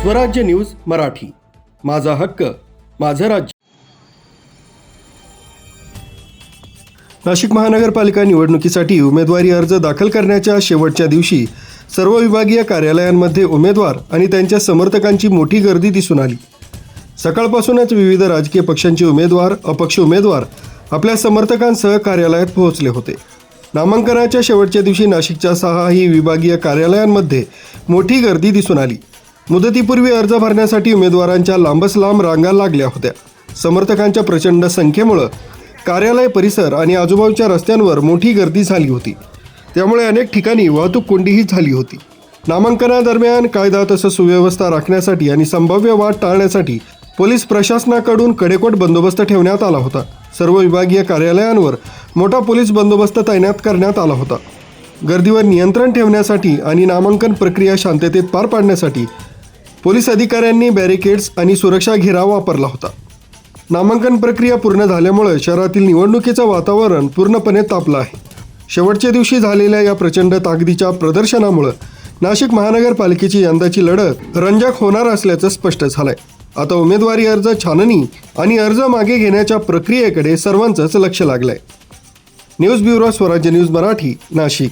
स्वराज्य न्यूज मराठी, माझा हक्क माझं राज्य। नाशिक महानगरपालिका निवडणुकीसाठी उमेदवारी अर्ज दाखल करण्याच्या शेवटच्या दिवशी सर्व विभागीय कार्यालयांमध्ये उमेदवार आणि त्यांच्या समर्थकांची मोठी गर्दी दिसून आली। सकाळपासूनच विविध राजकीय पक्षांचे उमेदवार, अपक्ष उमेदवार आपल्या समर्थकांसह कार्यालयात पोहोचले होते। नामांकनाच्या शेवटच्या दिवशी नाशिकच्या 6 विभागीय कार्यालयांमध्ये मोठी गर्दी दिसून आली। मुदतीपूर्वी अर्ज भरण्यासाठी उमेदवारांच्या लांबच लांब रांगा लागल्या होत्या। समर्थकांच्या प्रचंड संख्येमुळे कार्यालय परिसर आणि आजूबाजूच्या रस्त्यांवर मोठी गर्दी झाली होती। त्यामुळे अनेक ठिकाणी वाहतूक कोंडीही झाली होती। नामांकनादरम्यान कायदा तसंच सुव्यवस्था राखण्यासाठी आणि संभाव्य वाद टाळण्यासाठी पोलीस प्रशासनाकडून कडेकोट बंदोबस्त ठेवण्यात आला होता। सर्व विभागीय कार्यालयांवर मोठा पोलीस बंदोबस्त तैनात करण्यात आला होता। गर्दीवर नियंत्रण ठेवण्यासाठी आणि नामांकन प्रक्रिया शांततेत पार पाडण्यासाठी पोलीस अधिकाऱ्यांनी बॅरिकेड्स आणि सुरक्षा घेराव वापरला होता। नामांकन प्रक्रिया पूर्ण झाल्यामुळे शहरातील निवडणुकीचं वातावरण पूर्णपणे तापलं आहे। शेवटच्या दिवशी झालेल्या या प्रचंड ताकदीच्या प्रदर्शनामुळे नाशिक महानगरपालिकेची यंदाची लढत रंजक होणार असल्याचं स्पष्ट झालंय। आता उमेदवारी अर्ज छाननी आणि अर्ज मागे घेण्याच्या प्रक्रियेकडे सर्वांचंच लक्ष लागलंय। न्यूज ब्युरो, स्वराज्य न्यूज मराठी, नाशिक।